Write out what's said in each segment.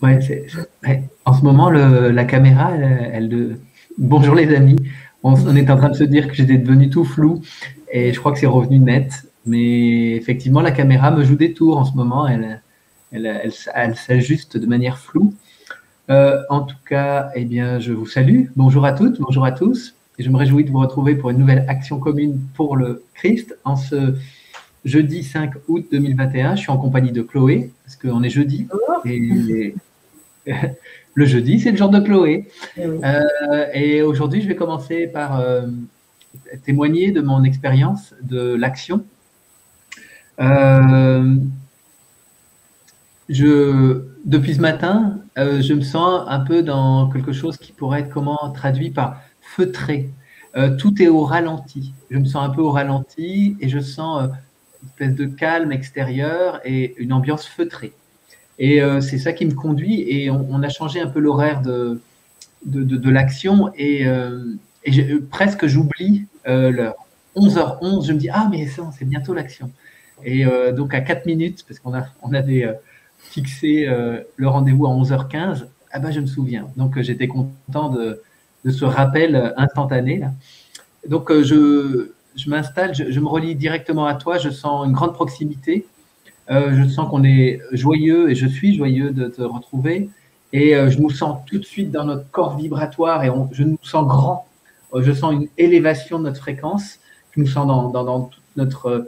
Ouais, ouais. En ce moment, la caméra, bonjour les amis. On est en train de se dire que j'étais devenu tout flou et je crois que c'est revenu net. Mais effectivement, la caméra me joue des tours en ce moment. Elle s'ajuste de manière floue. En tout cas, eh bien, je vous salue. Bonjour à toutes, bonjour à tous. Et je me réjouis de vous retrouver pour une nouvelle action commune pour le Christ en ce jeudi 5 août 2021. Je suis en compagnie de Chloé parce qu'on est jeudi. Et le jeudi, c'est le jour de Chloé. Oui. Et aujourd'hui, je vais commencer par témoigner de mon expérience de l'action. Depuis ce matin, je me sens un peu dans quelque chose qui pourrait être traduit par feutré. Tout est au ralenti. Je me sens un peu au ralenti et je sens une espèce de calme extérieur et une ambiance feutrée. Et c'est ça qui me conduit. Et on a changé un peu l'horaire de l'action et presque j'oublie l'heure. 11h11, je me dis, ah, mais c'est bientôt l'action. Et donc à 4 minutes, parce qu'on avait fixé le rendez-vous à 11h15, ah ben, je me souviens. Donc j'étais content de ce rappel instantané. Là. Donc je m'installe, je me relie directement à toi, je sens une grande proximité. Je sens qu'on est joyeux et je suis joyeux de te retrouver. Et je nous sens tout de suite dans notre corps vibratoire et je nous sens grand. Je sens une élévation de notre fréquence. Je nous sens dans toute notre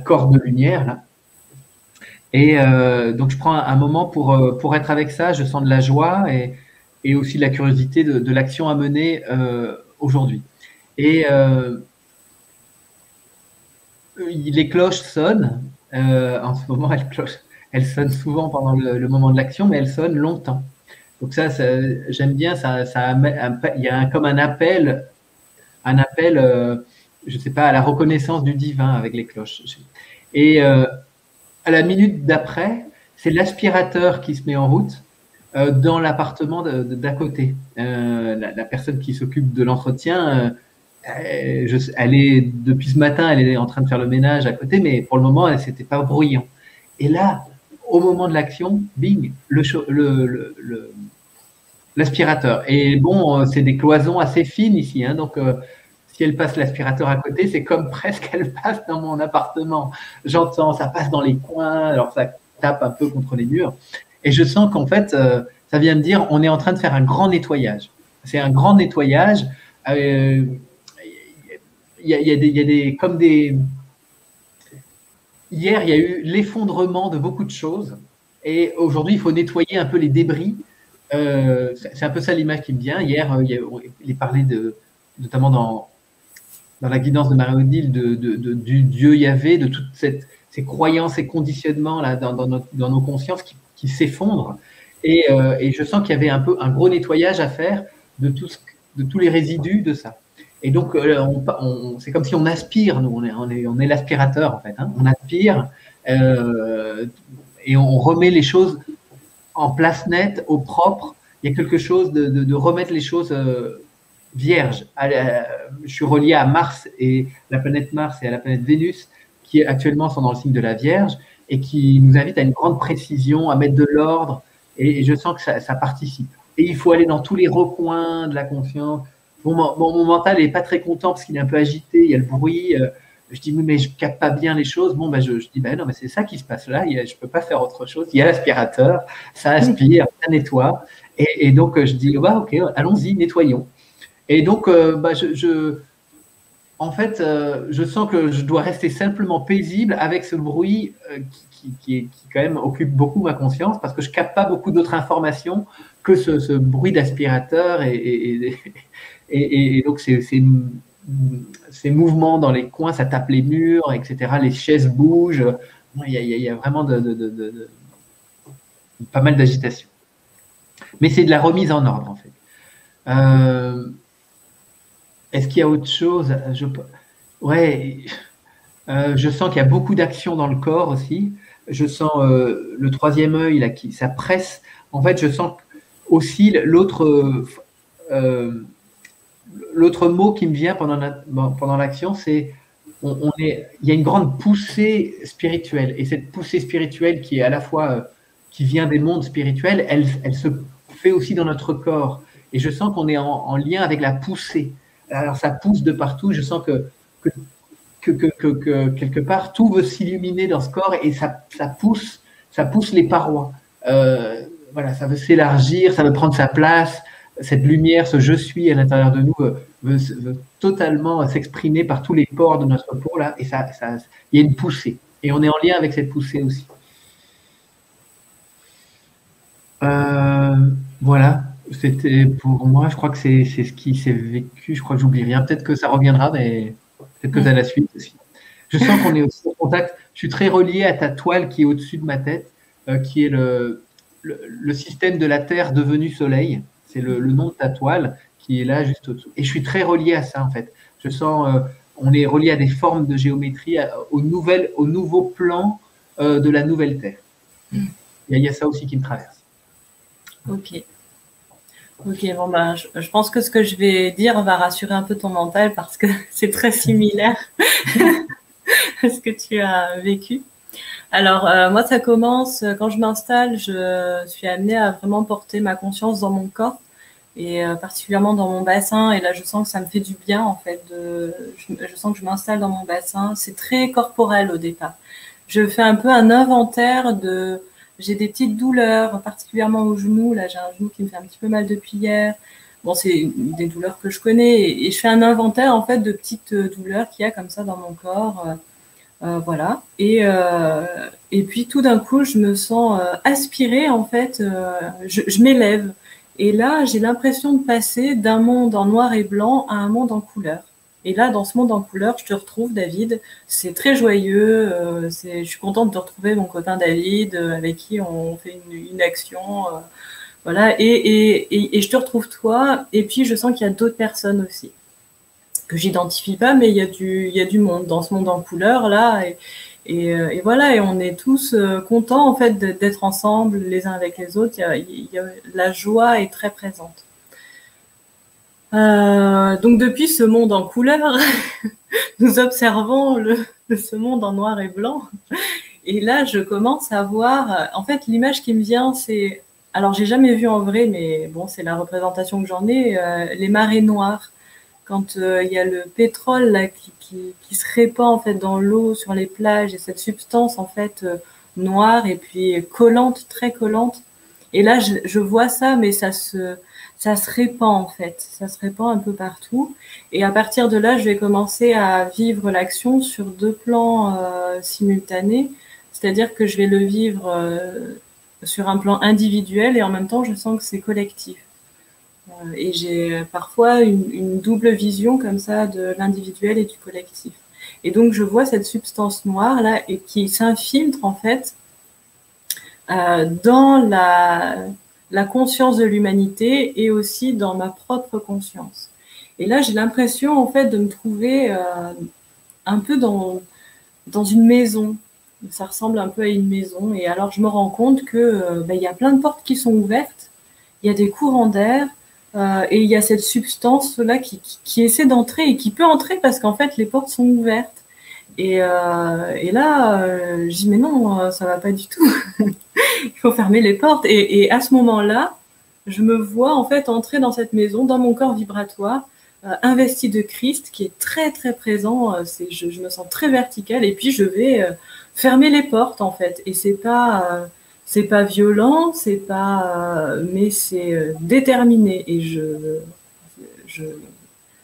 corps de lumière. Là. Et donc, je prends un moment pour être avec ça. Je sens de la joie et aussi de la curiosité de l'action à mener aujourd'hui. Et les cloches sonnent. En ce moment, elles sonnent souvent pendant le moment de l'action, mais elles sonnent longtemps. Donc ça j'aime bien. Il y a comme un appel, je sais pas, à la reconnaissance du divin avec les cloches. Et à la minute d'après, c'est l'aspirateur qui se met en route dans l'appartement d'à côté. La personne qui s'occupe de l'entretien, elle est depuis ce matin, elle est en train de faire le ménage à côté, mais pour le moment, c'était pas bruyant. Et là, au moment de l'action, bing, l'aspirateur. Et bon, c'est des cloisons assez fines ici, hein, donc si elle passe l'aspirateur à côté, c'est comme presque elle passe dans mon appartement. J'entends, ça passe dans les coins, alors ça tape un peu contre les murs. Et je sens qu'en fait, ça vient me dire, on est en train de faire un grand nettoyage. C'est un grand nettoyage. Il y a des comme des. Hier, il y a eu l'effondrement de beaucoup de choses, et aujourd'hui, il faut nettoyer un peu les débris. C'est un peu ça l'image qui me vient. Hier, il est parlé notamment dans la guidance de Marie-Odile, du Dieu Yahvé, de toutes ces croyances et conditionnements là dans nos consciences qui s'effondrent. Et je sens qu'il y avait un peu un gros nettoyage à faire de tous les résidus de ça. Et donc, c'est comme si on aspire, nous, on est l'aspirateur, en fait. Hein. On aspire et on remet les choses en place nette, au propre. Il y a quelque chose de remettre les choses vierges. Je suis relié à Mars et la planète Mars et à la planète Vénus, qui actuellement sont dans le signe de la Vierge et qui nous invitent à une grande précision, à mettre de l'ordre. Et je sens que ça participe. Et il faut aller dans tous les recoins de la conscience. Mon mental n'est pas très content parce qu'il est un peu agité, il y a le bruit. Je dis, oui, mais je ne capte pas bien les choses. Bon, je dis, non, mais c'est ça qui se passe là, je ne peux pas faire autre chose. Il y a l'aspirateur, ça aspire, ça nettoie. Et donc, je dis, ok, allons-y, nettoyons. Et donc, en fait, je sens que je dois rester simplement paisible avec ce bruit qui quand même occupe beaucoup ma conscience parce que je ne capte pas beaucoup d'autres informations que ce bruit d'aspirateur et donc ces mouvements dans les coins, ça tape les murs, etc. Les chaises bougent. Il y a vraiment pas mal d'agitation. Mais c'est de la remise en ordre, en fait. Est-ce qu'il y a autre chose? Je sens qu'il y a beaucoup d'action dans le corps aussi. Je sens le troisième œil là, ça presse. En fait, je sens aussi l'autre mot qui me vient pendant l'action, c'est il y a une grande poussée spirituelle. Et cette poussée spirituelle qui est à la fois qui vient des mondes spirituels, elle se fait aussi dans notre corps. Et je sens qu'on est en lien avec la poussée. Alors ça pousse de partout. Je sens que quelque part, tout veut s'illuminer dans ce corps et ça pousse les parois. Voilà, ça veut s'élargir, ça veut prendre sa place. Cette lumière, ce je suis à l'intérieur de nous veut totalement s'exprimer par tous les pores de notre peau là, et il y a une poussée. Et on est en lien avec cette poussée aussi. Voilà, c'était pour moi. Je crois que c'est ce qui s'est vécu. Je crois que j'oublie rien. Peut-être que ça reviendra, mais peut-être que tu as la suite aussi. Je sens qu'on est aussi en contact. Je suis très relié à ta toile qui est au-dessus de ma tête, qui est le système de la Terre devenu Soleil. C'est le nom de ta toile qui est là juste au-dessous. Et je suis très relié à ça en fait. Je sens, on est relié à des formes de géométrie, au nouveau plan de la nouvelle Terre. Il y a ça aussi qui me traverse. Ok. Ok, bon ben, je pense que ce que je vais dire va rassurer un peu ton mental parce que c'est très similaire à ce que tu as vécu. Alors, moi, ça commence quand je m'installe, je suis amenée à vraiment porter ma conscience dans mon corps et particulièrement dans mon bassin. Et là, je sens que ça me fait du bien, en fait. Je sens que je m'installe dans mon bassin. C'est très corporel au départ. Je fais un peu un inventaire j'ai des petites douleurs, particulièrement au genou. Là, j'ai un genou qui me fait un petit peu mal depuis hier. Bon, c'est des douleurs que je connais. Et je fais un inventaire, en fait, de petites douleurs qu'il y a comme ça dans mon corps. Voilà. Et puis, tout d'un coup, je me sens aspirée, en fait. Je m'élève. Et là, j'ai l'impression de passer d'un monde en noir et blanc à un monde en couleur. Et là, dans ce monde en couleur, je te retrouve, David. C'est très joyeux. Je suis contente de retrouver mon copain David, avec qui on fait une action. Voilà. Et je te retrouve toi. Et puis, je sens qu'il y a d'autres personnes aussi que j'identifie pas, mais il y a du monde dans ce monde en couleur là. Et voilà. Et on est tous contents en fait d'être ensemble les uns avec les autres. La joie est très présente. Donc depuis ce monde en couleur, nous observons ce monde en noir et blanc. Et là, je commence à voir. En fait, l'image qui me vient, c'est. Alors, j'ai jamais vu en vrai, mais bon, c'est la représentation que j'en ai. Les marées noires, quand il y a le pétrole là qui se répand en fait dans l'eau sur les plages et cette substance en fait noire et puis collante, très collante. Et là, je vois ça, mais ça se répand en fait, ça se répand un peu partout. Et à partir de là, je vais commencer à vivre l'action sur deux plans simultanés, c'est-à-dire que je vais le vivre sur un plan individuel et en même temps, je sens que c'est collectif. Et j'ai parfois une double vision comme ça de l'individuel et du collectif. Et donc, je vois cette substance noire là et qui s'infiltre en fait dans la conscience de l'humanité et aussi dans ma propre conscience. Et là, j'ai l'impression en fait de me trouver un peu dans une maison. Ça ressemble un peu à une maison. Et alors, je me rends compte que y a plein de portes qui sont ouvertes. Il y a des courants d'air. Et il y a cette substance-là qui essaie d'entrer et qui peut entrer parce qu'en fait, les portes sont ouvertes. Et là, je dis, mais non, ça va pas du tout. Il faut fermer les portes. Et à ce moment-là, je me vois en fait entrer dans cette maison, dans mon corps vibratoire, investi de Christ, qui est très, très présent. Je me sens très verticale. Et puis, je vais fermer les portes, en fait. Et c'est pas violent, mais c'est déterminé. Et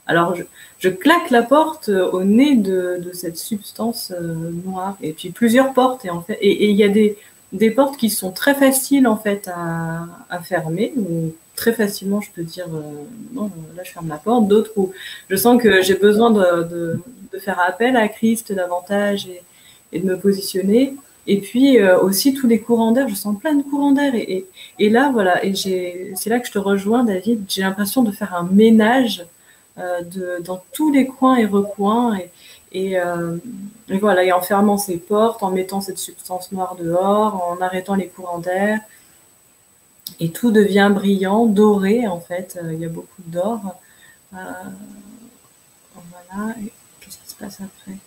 alors je claque la porte au nez de cette substance noire. Et puis plusieurs portes. Et il y a des portes qui sont très faciles en fait à fermer. Ou très facilement, je peux dire non, là je ferme la porte. D'autres où je sens que j'ai besoin de faire appel à Christ davantage et de me positionner. Et puis aussi tous les courants d'air, je sens plein de courants d'air. Et là, voilà, c'est là que je te rejoins, David. J'ai l'impression de faire un ménage dans tous les coins et recoins. Et voilà, et en fermant ces portes, en mettant cette substance noire dehors, en arrêtant les courants d'air. Et tout devient brillant, doré en fait. Il y a beaucoup d'or. Voilà. Qu'est-ce qui se passe après ?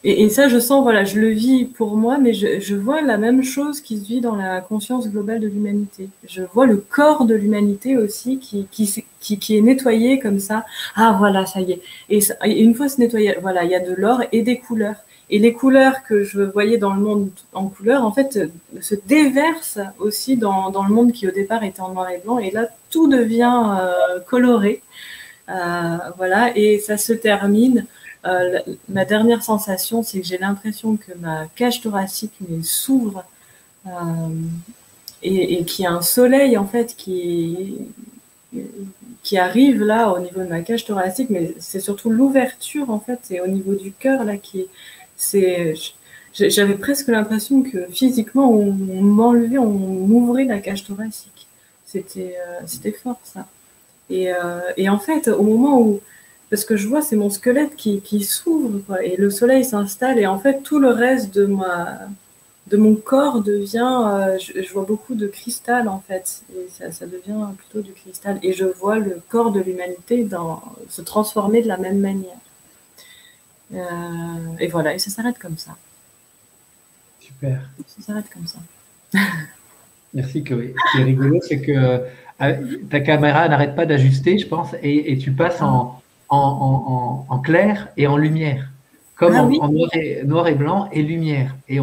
Et ça, je sens, voilà, je le vis pour moi, mais je vois la même chose qui se vit dans la conscience globale de l'humanité. Je vois le corps de l'humanité aussi qui est nettoyé comme ça. Ah, voilà, ça y est. Et une fois c'est nettoyé, voilà, il y a de l'or et des couleurs. Et les couleurs que je voyais dans le monde en couleur, en fait, se déversent aussi dans le monde qui au départ était en noir et blanc. Et là, tout devient coloré. Voilà, et ça se termine. Ma dernière sensation, c'est que j'ai l'impression que ma cage thoracique s'ouvre et qu'il y a un soleil en fait qui arrive là au niveau de ma cage thoracique, mais c'est surtout l'ouverture en fait, et au niveau du cœur là j'avais presque l'impression que physiquement on m'enlevait, on m'ouvrait la cage thoracique. C'était fort ça. Et en fait, au moment où, parce que je vois, c'est mon squelette qui s'ouvre, quoi, et le soleil s'installe, et en fait, tout le reste de mon corps devient, je vois beaucoup de cristal, en fait, et ça devient plutôt du cristal, et je vois le corps de l'humanité se transformer de la même manière. Et voilà, et ça s'arrête comme ça. Super. Ça s'arrête comme ça. Merci Chloé. Ce qui est rigolo, c'est que ta caméra n'arrête pas d'ajuster, je pense, et tu passes en clair et en lumière, comme en noir et blanc et lumière. Et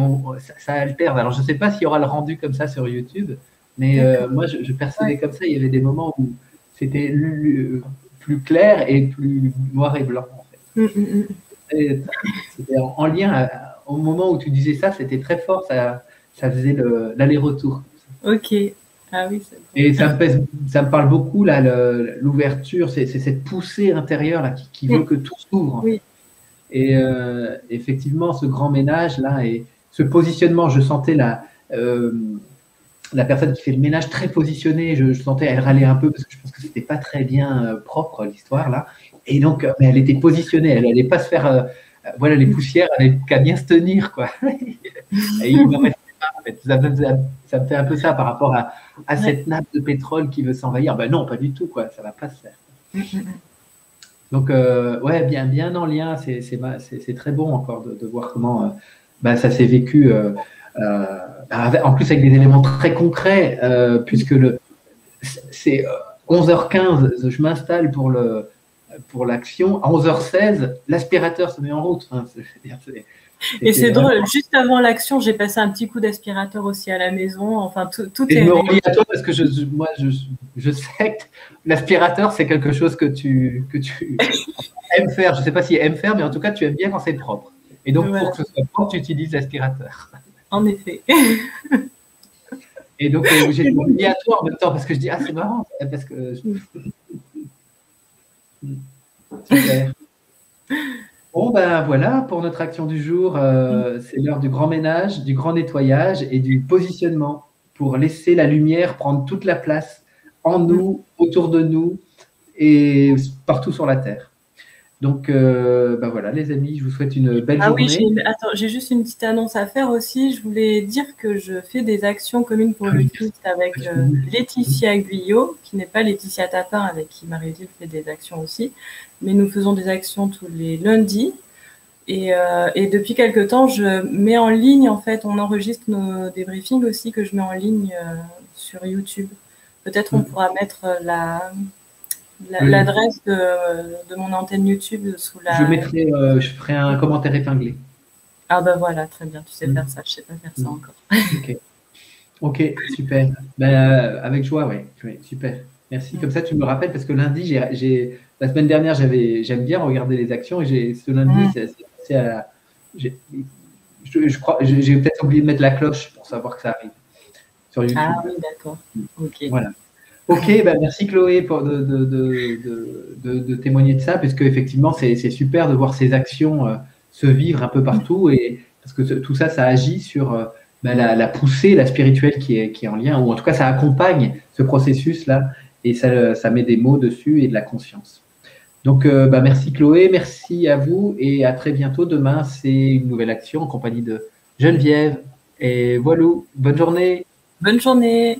ça alterne. Alors, je ne sais pas s'il y aura le rendu comme ça sur YouTube, mais moi, je percevais comme ça. Il y avait des moments où c'était plus clair et plus noir et blanc. En fait. C'était en lien, au moment où tu disais ça, c'était très fort. Ça faisait l'aller-retour. Ok. Ah oui, et ça me parle beaucoup, là, l'ouverture, c'est cette poussée intérieure là, qui veut que tout s'ouvre. Oui. Et effectivement, ce grand ménage là, et ce positionnement, je sentais la personne qui fait le ménage très positionnée, je sentais elle râlait un peu parce que je pense que c'était pas très bien propre l'histoire là. Et donc, mais elle était positionnée, elle n'allait pas se faire, voilà, les poussières, elle n'avait qu'à bien se tenir, quoi. Et il me restait pas, en fait. Ça me fait un peu ça par rapport à cette nappe de pétrole qui veut s'envahir. Ben non, pas du tout, quoi. Ça va pas se faire. Donc, ouais, bien en lien. C'est très bon encore de voir comment ça s'est vécu. En plus, avec des éléments très concrets, puisque c'est 11h15, je m'installe pour l'action. À 11h16, l'aspirateur se met en route. Enfin, et c'est drôle, juste avant l'action, j'ai passé un petit coup d'aspirateur aussi à la maison. Enfin, tout et est. Je me relie à toi parce que moi, je sais que l'aspirateur, c'est quelque chose que tu aimes faire. Je ne sais pas si aimes faire, mais en tout cas, tu aimes bien quand c'est propre. Et donc, pour que ce soit propre, tu utilises l'aspirateur. En effet. Et donc, j'ai relis à toi en même temps parce que je dis, ah, c'est marrant. Parce que. Super. Bon, ben voilà, pour notre action du jour, c'est l'heure du grand ménage, du grand nettoyage et du positionnement pour laisser la lumière prendre toute la place en nous, autour de nous et partout sur la Terre. Donc, ben voilà, les amis, je vous souhaite une belle journée. Oui, j'ai juste une petite annonce à faire aussi. Je voulais dire que je fais des actions communes pour le Christ avec Laetitia Guyot, qui n'est pas Laetitia Tapin, avec qui Marie-Odile fait des actions aussi. Mais nous faisons des actions tous les lundis. Et depuis quelque temps, je mets en ligne, en fait, on enregistre nos débriefings aussi que je mets en ligne sur YouTube. Peut-être on pourra mettre l'adresse de mon antenne YouTube sous la. Je ferai un commentaire épinglé. Ah ben voilà, très bien, tu sais faire ça, je ne sais pas faire ça encore. Ok, super. Avec joie, ouais, super. Merci. Comme ça, tu me rappelles, parce que lundi, la semaine dernière, j'aime bien regarder les actions, et ce lundi, je crois, j'ai peut-être oublié de mettre la cloche pour savoir que ça arrive sur YouTube. Ah oui, d'accord. Ok. Voilà. Ok, merci Chloé de témoigner de ça, puisque effectivement, c'est super de voir ces actions se vivre un peu partout, et parce que tout ça, ça agit sur la poussée, la spirituelle qui est en lien, ou en tout cas, ça accompagne ce processus-là, et ça met des mots dessus et de la conscience. Donc, merci Chloé, merci à vous, et à très bientôt. Demain, c'est une nouvelle action en compagnie de Geneviève. Et voilà, bonne journée. Bonne journée.